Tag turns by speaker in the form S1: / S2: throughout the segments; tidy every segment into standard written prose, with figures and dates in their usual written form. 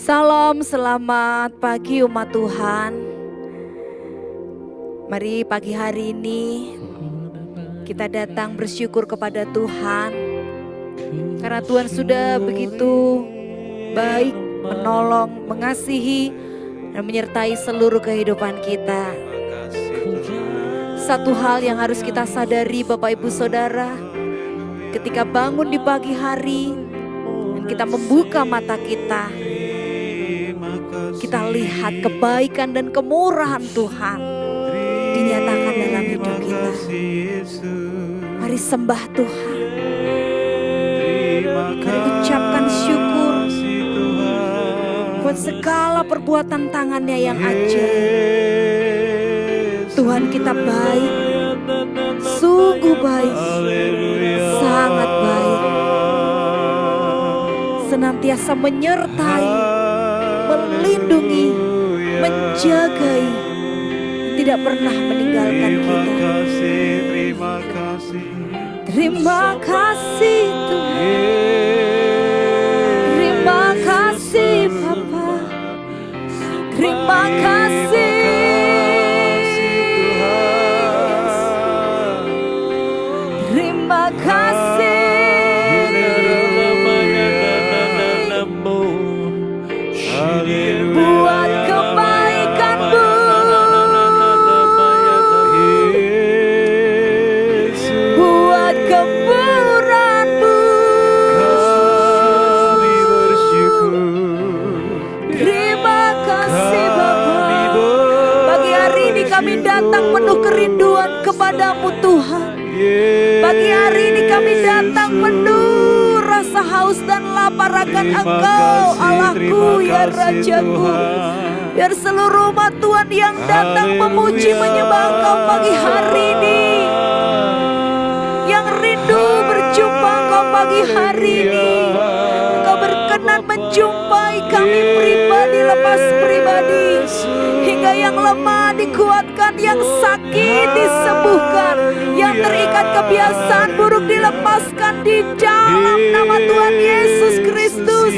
S1: Salam, selamat pagi umat Tuhan. Mari pagi hari ini kita datang bersyukur kepada Tuhan. Karena Tuhan sudah begitu baik, menolong, mengasihi, dan menyertai seluruh kehidupan kita. Satu hal yang harus kita sadari Bapak Ibu Saudara, ketika bangun di pagi hari dan kita membuka mata kita lihat kebaikan dan kemurahan Tuhan dinyatakan dalam hidup kita. Mari sembah Tuhan, mari ucapkan syukur buat segala perbuatan tangannya yang ajaib. Tuhan kita baik, sungguh baik, sangat baik, senantiasa menyertai, melindungi, menjagai, tidak pernah meninggalkan kita. Terima kasih Tuhan, terima kasih Bapa, terima kasih, terima kasih. Buat kebaikan-Mu, buat kemurahan-Mu, terima kasih Bapa. Pagi hari ini kami datang penuh kerinduan kepadamu Tuhan. Pagi hari ini kami datang penuh rasa haus dan lapar akan Engkau, Allahku, ya Rajaku. Biar seluruh umat Tuhan yang datang memuji menyembah Engkau pagi hari ini, yang rindu berjumpa Engkau pagi hari ini, Engkau berkenan menjumpai kami pribadi lepas pribadi, hingga yang lemah dikuatkan, yang sakit disembuhkan, yang terikat kebiasaan buruk dilepaskan di dalam nama Tuhan Yesus Kristus.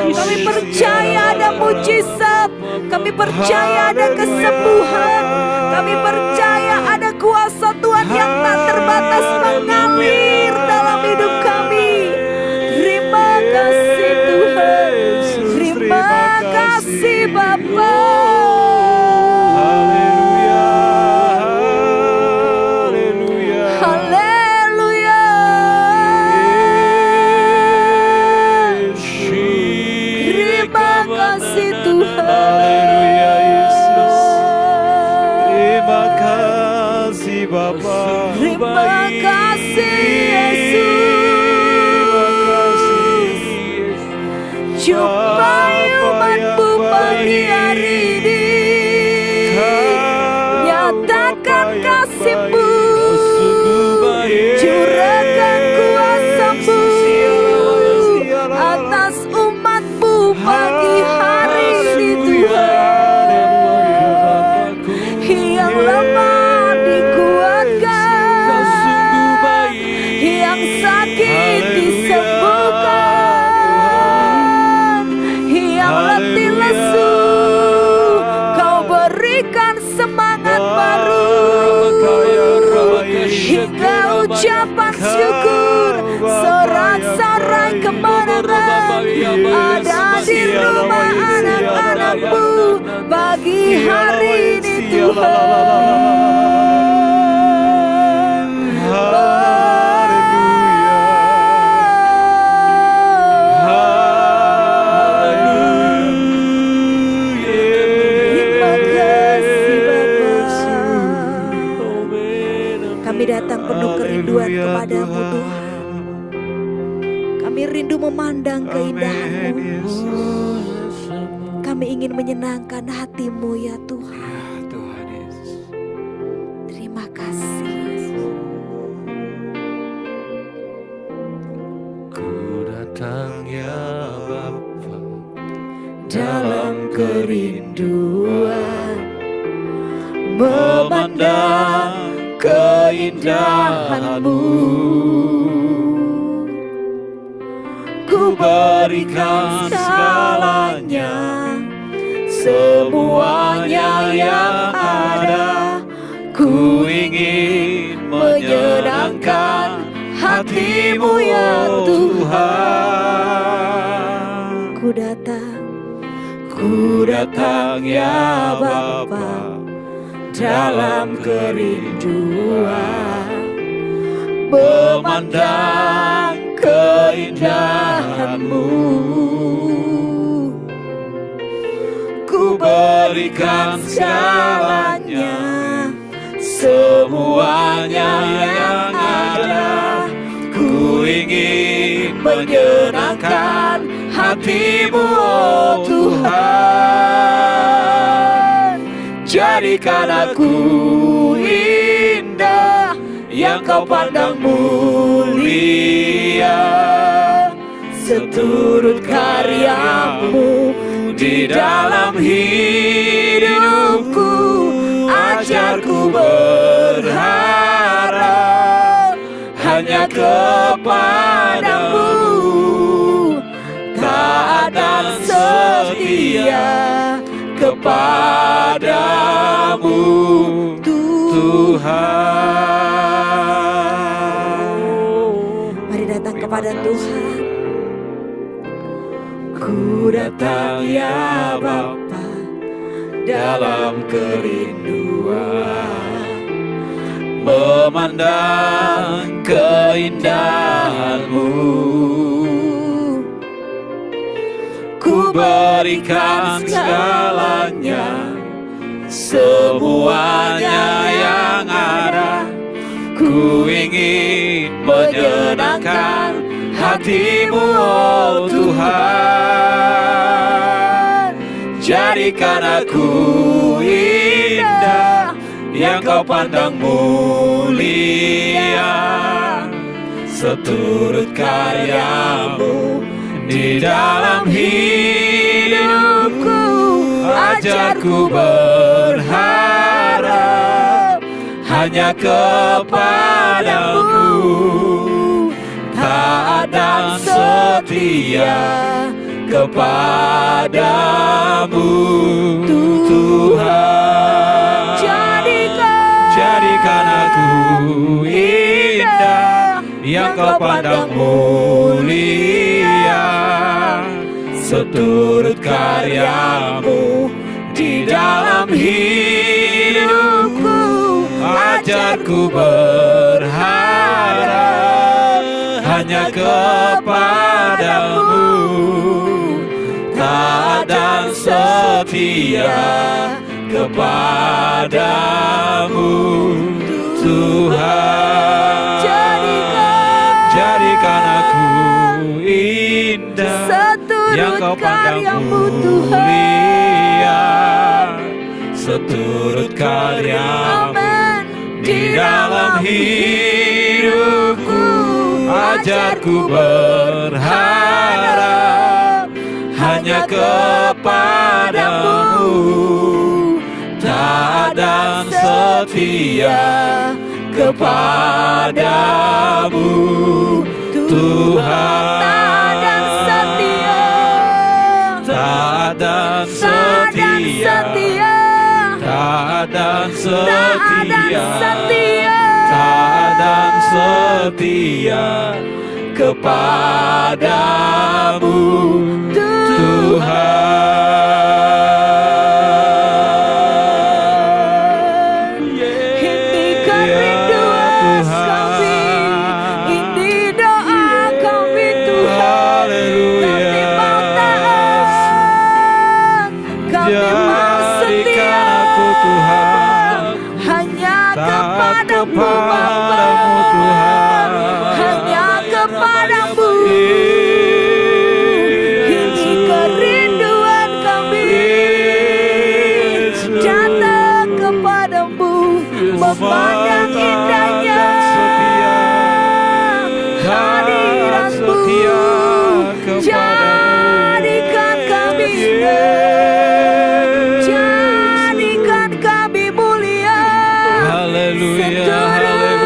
S1: Kami percaya ada mujizat, kami percaya ada kesembuhan, kami percaya ada kuasa Tuhan yang tak terbatas mengalir dalam hidup kami. Terima kasih Tuhan, terima kasih Bapa. Terima kasih Yesus, jumpai umat-Mu pagi hari ini, nyatakan kasih-Mu, curahkan kuasa-Mu atas umat-Mu pagi hari ini Tuhan. Yang lemah sakit disembuhkan, yang letih lesu Kau berikan semangat baru, hingga ucapan syukur sorak-sorai kemenangan ada di rumah anak-anak-Mu pagi hari ini Tuhan. Kami datang penuh kerinduan kepadamu Tuhan. Kami rindu memandang keindahan-Mu. Kami ingin menyenangkan hati-Mu ya Tuhan. Terima kasih.
S2: Ku datang ya Bapa
S1: dalam kerinduan, memandang keindahan-Mu. Ku berikan segalanya, semuanya yang ada. Ku ingin menyenangkan hati-Mu ya Tuhan. Ku datang ya Bapa dalam kerinduan, memandang keindahan-Mu. Ku berikan segalanya, semuanya yang ada. Ku ingin menyenangkan hati-Mu oh Tuhan. Jadikan aku indah yang Kau pandang mulia, seturut karya-Mu di dalam hidupku. Ajarku berharap hanya kepada-Mu, taat dan setia kepada-Mu Tuhan. Mari datang kepada Tuhan. Ku datang ya Bapa dalam kerinduan, memandang keindahan-Mu. Ku berikan segalanya, semuanya yang ada. Ku ingin menyenangkan hati-Mu oh Tuhan. Jadikan aku indah yang Kau pandang mulia, seturut karya-Mu di dalam hidupku. Ajarku berharap hanya kepada-Mu, taat dan setia kepada-Mu Tuhan. Jadikan aku indah yang Kau pandang mulia, seturut karya-Mu di dalam hidupku. Ajarku berharap hanya kepada-Mu, taat dan setia kepada-Mu Tuhan. Jadikan aku indah yang Kau pandang mulia, seturut karya-Mu di dalam hidupku. Ajarku berharap hanya kepada-Mu, taat dan setia kepada-Mu Tuhan. Taat dan setia, taat dan setia, taat dan setia kepada-Mu Tuhan. Ini kerinduan kami, ini doa kami Tuhan. Kami mau taat, kami mau setia hanya kepada-Mu Tuhan, hanya kepada-Mu. Ini kerinduan kami, datang kepada-Mu, memandang indahnya hadirat-Mu. Jadikan kami indah, jadikan kami mulia, seturut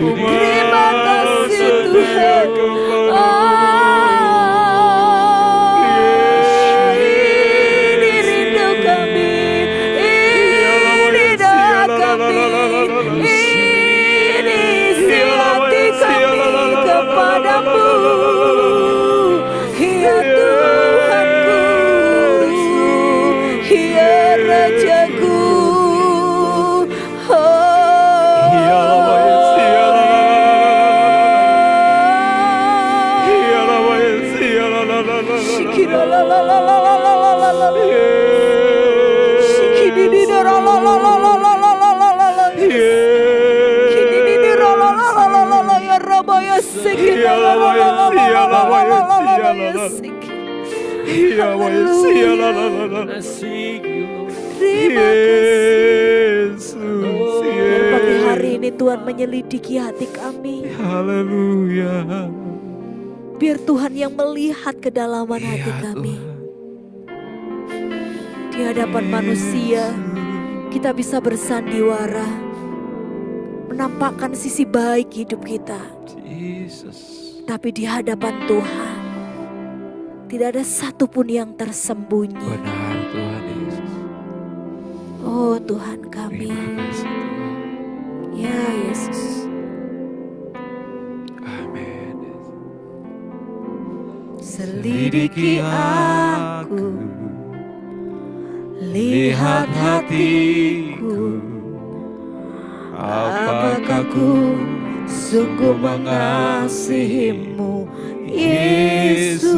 S1: Terima kasih Tuhan. Ini rindu kami, ini doa kami, ini isi hati kami kepadamu, ya Tuhanku, ya Rajaku. Pagi hari ini Tuhan menyelidiki hati kami.
S2: Haleluya.
S1: Biar Tuhan yang melihat kedalaman hati kami. Di hadapan manusia kita bisa bersandiwara, menampakkan sisi baik hidup kita. Tapi di hadapan Tuhan tidak ada satupun yang tersembunyi.
S2: Benar Tuhan Yesus.
S1: Oh Tuhan kami, ya Yesus.
S2: Amin.
S1: Selidiki aku, lihat hatiku, apakah ku sungguh mengasihimu, Yesus.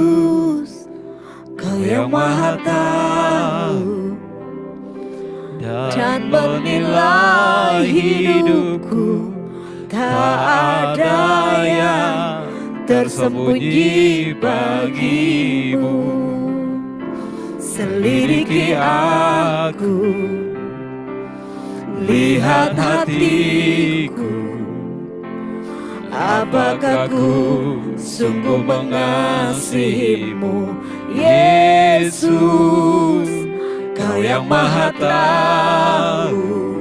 S1: Kau yang Maha Tahu dan menilai hidupku, tak ada yang tersembunyi bagimu. Selidiki aku, lihat hatiku, apakah ku sungguh mengasihimu, Yesus. Kau yang Maha Tahu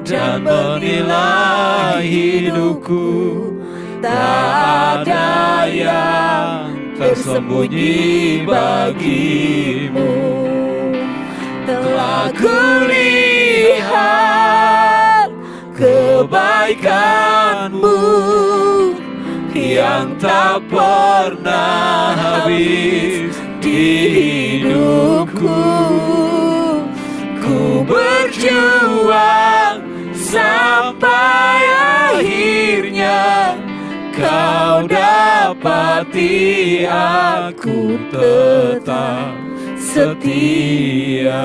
S1: dan menilai hidupku, tak ada yang tersembunyi bagimu. Telah kulihat kebaikanmu yang tak pernah habis di hidupku. Ku berjuang sampai akhirnya kau dapati aku tetap setia.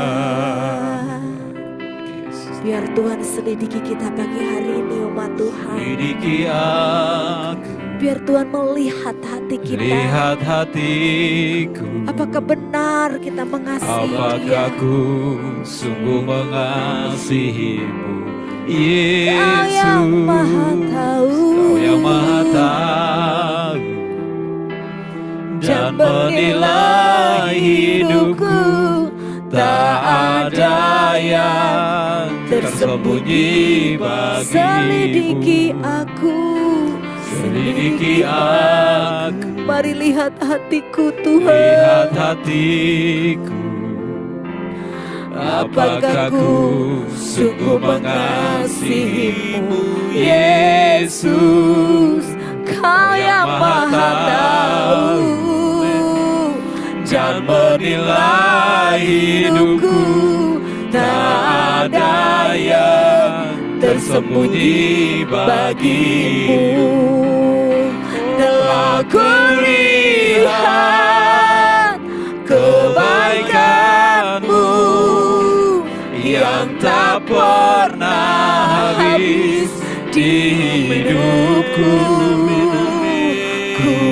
S1: Biar Tuhan selidiki kita pagi hari ini, umat Tuhan.
S2: Selidiki aku,
S1: biar Tuhan melihat hati kita.
S2: Lihat hatiku,
S1: apakah benar kita mengasihi
S2: apakah
S1: Dia?
S2: ku sungguh mengasihimu, Yesus.
S1: Kau yang Maha Tahu,
S2: Kau yang Maha Tahu dan menilai hidupku, tak ada yang tersembunyi bagimu.
S1: selidiki aku,
S2: Selidiki aku,
S1: mari lihat hatiku Tuhan.
S2: lihat hatiku, apakah ku sungguh mengasihimu, Yesus.
S1: Kau yang Maha Tahu
S2: dan menilai hidupku, tak ada yang tersembunyi bagimu.
S1: Telah kulihat kebaikanmu
S2: yang tak pernah habis di hidupku.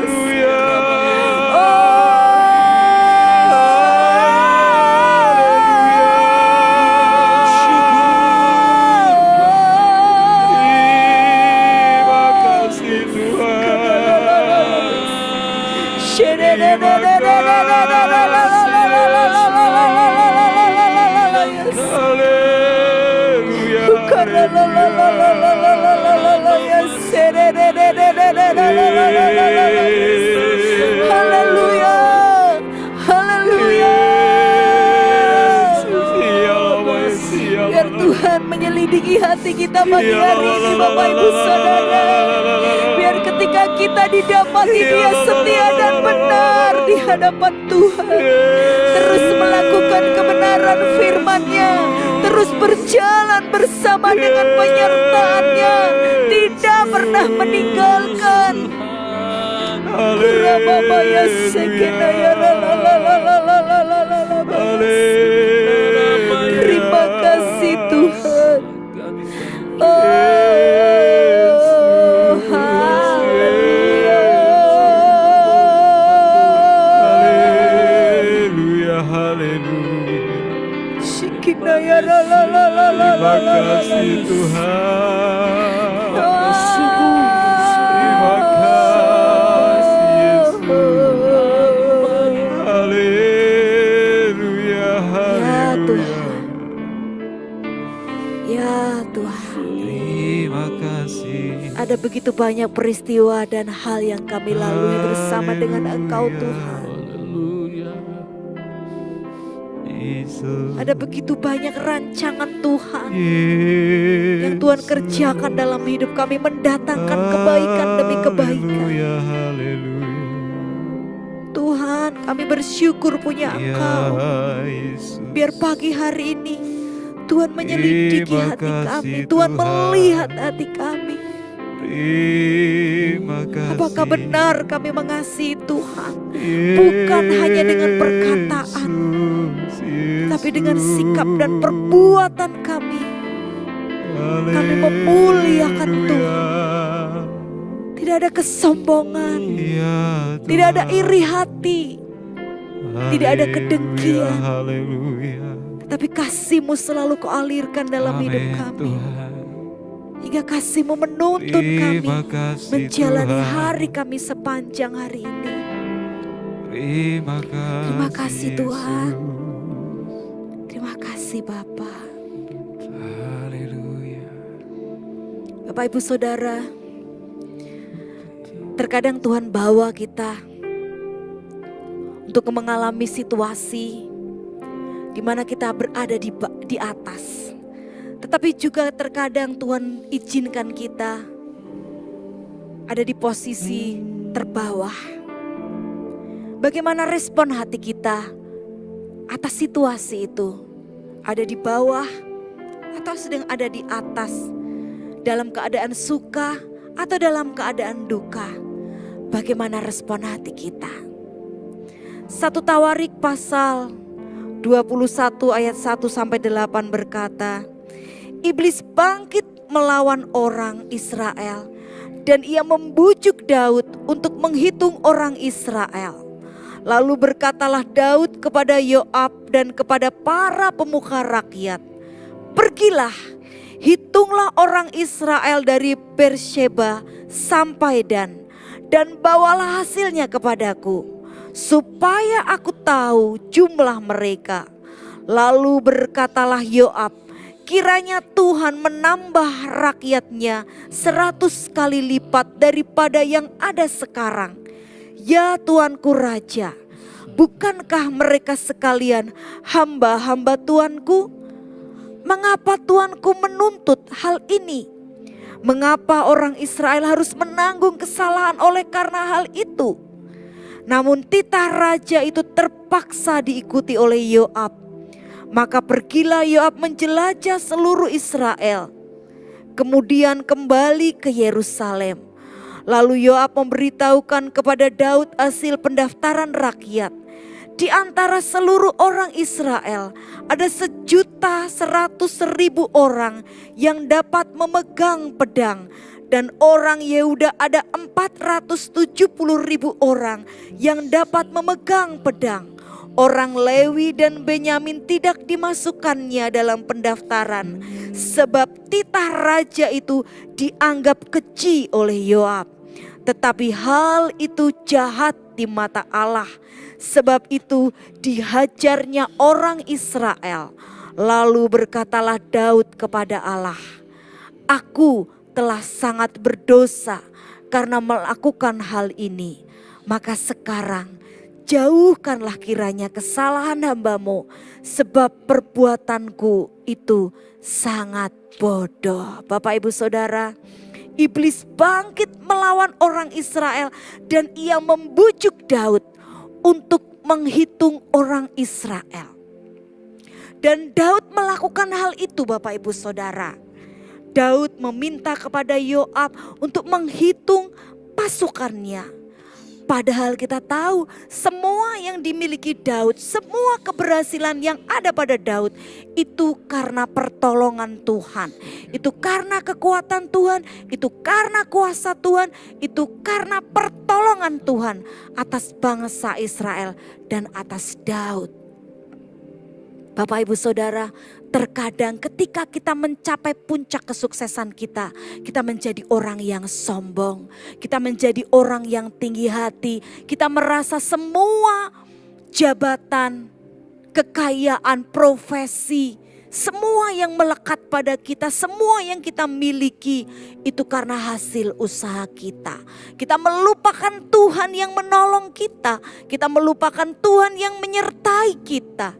S2: Terima kasih
S1: Haleluya. Haleluya. Biar Tuhan menyelidiki hati kita pagi hari ini, Bapak Ibu Saudara. Biar ketika kita didapati Dia setia dan benar di hadapan Tuhan, terus melakukan kebenaran firman-Nya, terus berjalan bersama dengan penyertaan-Nya, tidak pernah meninggalkan. Kurababaya sekenaya terima kasih Tuhan. Oh, haleluya.
S2: Haleluya. Terima kasih Tuhan. Terima kasih Yesus. Haleluya, haleluya.
S1: Ya Tuhan.
S2: Terima kasih.
S1: Ada begitu banyak peristiwa dan hal yang kami lalui bersama dengan Engkau Tuhan.
S2: Haleluya. Yesus.
S1: Ada begitu banyak rancangan Tuhan yang Tuhan kerjakan dalam hidup kami, mendatangkan kebaikan demi kebaikan.
S2: Haleluya, haleluya.
S1: Tuhan, kami bersyukur punya Engkau.
S2: Ya Yesus.
S1: Biar pagi hari ini Tuhan menyelidiki
S2: Terima
S1: hati kami,
S2: kasih
S1: Tuhan
S2: Tuhan.
S1: melihat hati kami.
S2: Terima kasih.
S1: Apakah benar kami mengasihi Tuhan? Bukan hanya dengan perkataan, tapi dengan sikap dan perbuatan kami. Kami memuliakan Tuhan. Tidak ada kesombongan, tidak ada iri hati, tidak ada kedengkian. Tapi kasih-Mu selalu Kau alirkan dalam hidup kami. Hingga kasih-Mu menuntun kami menjalani hari kami sepanjang hari ini. Terima kasih Tuhan. Terima kasih Bapa. Bapak Ibu Saudara, terkadang Tuhan bawa kita untuk mengalami situasi di mana kita berada di atas. Tetapi juga terkadang Tuhan izinkan kita ada di posisi terbawah. Bagaimana respon hati kita atas situasi itu? Ada di bawah atau sedang ada di atas? Dalam keadaan suka atau dalam keadaan duka? Bagaimana respon hati kita? 1 Tawarik pasal 21 ayat 1-8 berkata, Iblis bangkit melawan orang Israel dan ia membujuk Daud untuk menghitung orang Israel. Lalu berkatalah Daud kepada Yoab dan kepada para pemuka rakyat, pergilah, hitunglah orang Israel dari Beersheba sampai Dan, dan bawalah hasilnya kepadaku, supaya aku tahu jumlah mereka. Lalu berkatalah Yoab, kiranya Tuhan menambah rakyatnya 100 kali lipat daripada yang ada sekarang. Ya Tuanku Raja, bukankah mereka sekalian hamba-hamba Tuanku? Mengapa Tuanku menuntut hal ini? Mengapa orang Israel harus menanggung kesalahan oleh karena hal itu? Namun titah raja itu terpaksa diikuti oleh Yoab. Maka pergilah Yoab menjelajah seluruh Israel, kemudian kembali ke Yerusalem. Lalu Yoab memberitahukan kepada Daud hasil pendaftaran rakyat. Di antara seluruh orang Israel ada 1.100.000 orang yang dapat memegang pedang. Dan orang Yehuda ada 470.000 orang yang dapat memegang pedang. Orang Lewi dan Benyamin tidak dimasukkannya dalam pendaftaran, sebab titah raja itu dianggap keji oleh Yoab. Tetapi hal itu jahat di mata Allah, sebab itu dihajarnya orang Israel. Lalu berkatalah Daud kepada Allah, aku telah sangat berdosa karena melakukan hal ini. Maka sekarang jauhkanlah kiranya kesalahan hamba-Mu, sebab perbuatanku itu sangat bodoh. Bapak Ibu Saudara, iblis bangkit melawan orang Israel dan ia membujuk Daud untuk menghitung orang Israel. Dan Daud melakukan hal itu Bapak Ibu Saudara. Daud meminta kepada Yoab untuk menghitung pasukannya. Padahal kita tahu semua yang dimiliki Daud, semua keberhasilan yang ada pada Daud itu karena pertolongan Tuhan. Itu karena kekuatan Tuhan, itu karena kuasa Tuhan, itu karena pertolongan Tuhan atas bangsa Israel dan atas Daud. Bapak Ibu Saudara, terkadang ketika kita mencapai puncak kesuksesan kita menjadi orang yang sombong, kita menjadi orang yang tinggi hati, kita merasa semua jabatan, kekayaan, profesi, semua yang melekat pada kita, semua yang kita miliki itu karena hasil usaha kita. Kita melupakan Tuhan yang menolong kita, kita melupakan Tuhan yang menyertai kita.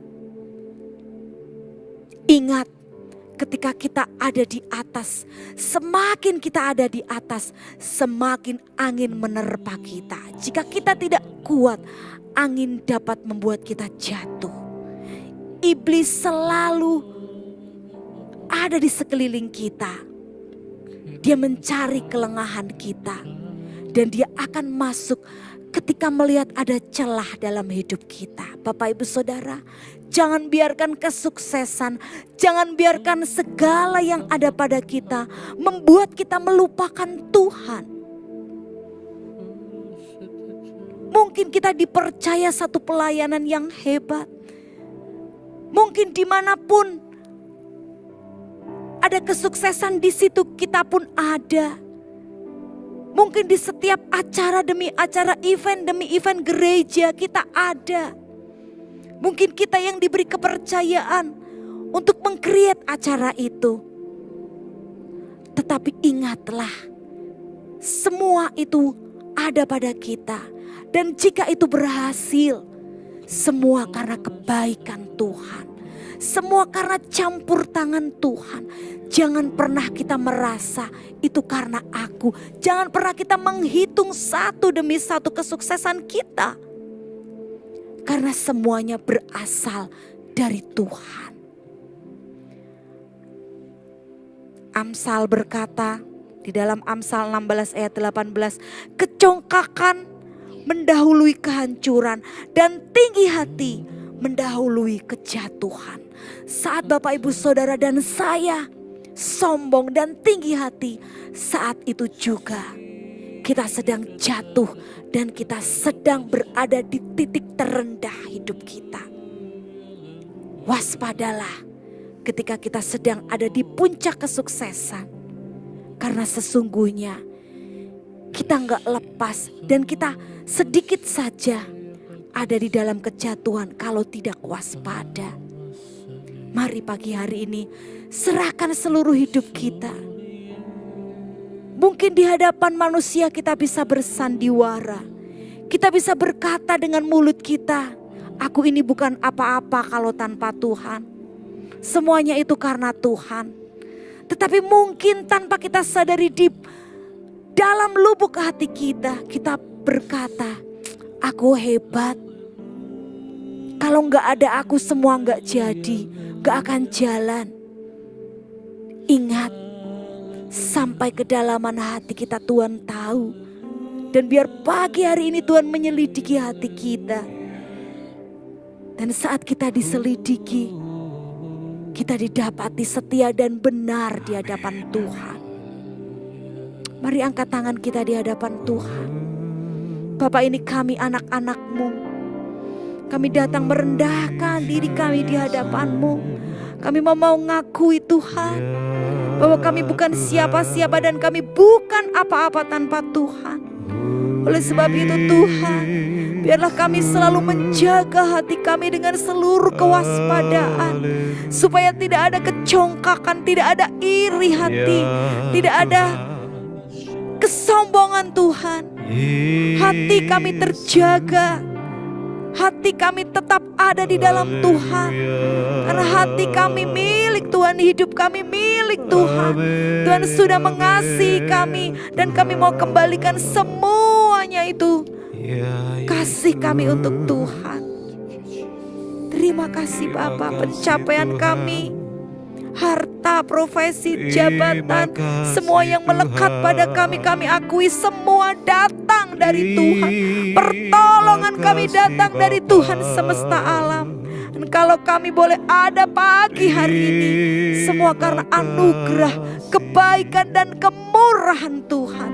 S1: Ingat, ketika kita ada di atas, semakin kita ada di atas, semakin angin menerpa kita. Jika kita tidak kuat, angin dapat membuat kita jatuh. Iblis selalu ada di sekeliling kita. Dia mencari kelengahan kita. Dan dia akan masuk ketika melihat ada celah dalam hidup kita. Bapak Ibu Saudara, jangan biarkan kesuksesan, jangan biarkan segala yang ada pada kita membuat kita melupakan Tuhan. Mungkin kita dipercaya satu pelayanan yang hebat. Mungkin dimanapun ada kesuksesan, di situ kita pun ada. Mungkin di setiap acara demi acara, event demi event gereja kita ada. Mungkin kita yang diberi kepercayaan untuk meng-create acara itu. Tetapi ingatlah, semua itu ada pada kita. Dan jika itu berhasil, semua karena kebaikan Tuhan. Semua karena campur tangan Tuhan. Jangan pernah kita merasa itu karena aku. Jangan pernah kita menghitung satu demi satu kesuksesan kita. Karena semuanya berasal dari Tuhan. Amsal berkata di dalam Amsal 16 ayat 18. Kecongkakan mendahului kehancuran dan tinggi hati mendahului kejatuhan. Saat Bapak Ibu Saudara dan saya sombong dan tinggi hati, saat itu juga kita sedang jatuh dan kita sedang berada di titik terendah hidup kita. Waspadalah ketika kita sedang ada di puncak kesuksesan, karena sesungguhnya kita nggak lepas dan kita sedikit saja ada di dalam kejatuhan kalau tidak waspada. Mari pagi hari ini serahkan seluruh hidup kita. Mungkin di hadapan manusia kita bisa bersandiwara. Kita bisa berkata dengan mulut kita, aku ini bukan apa-apa kalau tanpa Tuhan. Semuanya itu karena Tuhan. Tetapi mungkin tanpa kita sadari di dalam lubuk hati kita, kita berkata, aku hebat. Kalau gak ada aku semua gak jadi, gak akan jalan. Ingat, sampai kedalaman hati kita Tuhan tahu. Dan biar pagi hari ini Tuhan menyelidiki hati kita. Dan saat kita diselidiki, kita didapati setia dan benar di hadapan Tuhan. Mari angkat tangan kita di hadapan Tuhan. Bapak, ini kami anak-anak-Mu. Kami datang merendahkan diri kami di hadapan-Mu. Kami mau ngakui Tuhan bahwa kami bukan siapa-siapa dan kami bukan apa-apa tanpa Tuhan. Oleh sebab itu Tuhan, biarlah kami selalu menjaga hati kami dengan seluruh kewaspadaan. Supaya tidak ada kecongkakan, tidak ada iri hati, tidak ada kesombongan Tuhan. Hati kami terjaga. Hati kami tetap ada di dalam Tuhan. Karena hati kami milik Tuhan, hidup kami milik Tuhan. Tuhan sudah mengasihi kami dan kami mau kembalikan semuanya itu. Kasih kami untuk Tuhan. Terima kasih Bapa, pencapaian kami, harta, profesi, jabatan, semua yang melekat pada kami, kami akui semua datang dari Tuhan. Pertolongan kami datang dari Tuhan semesta alam. Dan kalau kami boleh ada pagi hari ini, semua karena anugerah, kebaikan dan kemurahan Tuhan.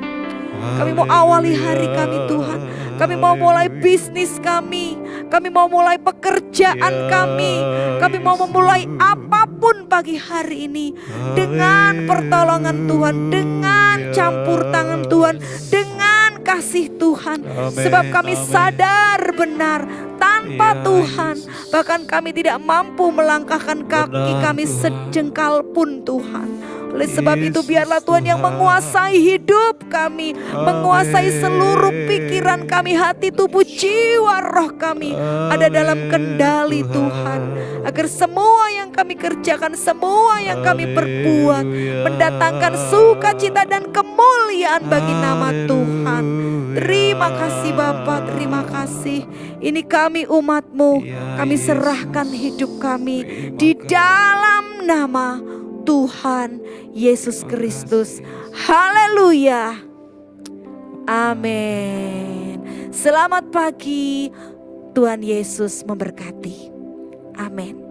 S1: Kami mau awali hari kami Tuhan. Kami mau mulai bisnis kami. Kami mau mulai pekerjaan kami. Kami mau memulai apapun pagi hari ini dengan pertolongan Tuhan, dengan campur tangan Tuhan, dengan kasih Tuhan. Sebab kami sadar benar tanpa Tuhan bahkan kami tidak mampu melangkahkan kaki kami sejengkal pun Tuhan. Oleh sebab itu biarlah Tuhan yang menguasai hidup kami, menguasai seluruh pikiran kami, hati, tubuh, jiwa, roh kami ada dalam kendali Tuhan. Agar semua yang kami kerjakan, semua yang kami perbuat mendatangkan sukacita dan kemuliaan bagi nama Tuhan. Terima kasih Bapa, terima kasih. Ini kami umat-Mu, kami serahkan hidup kami di dalam nama Tuhan Yesus Kristus. Haleluya. Amin. Selamat pagi. Tuhan Yesus memberkati. Amin.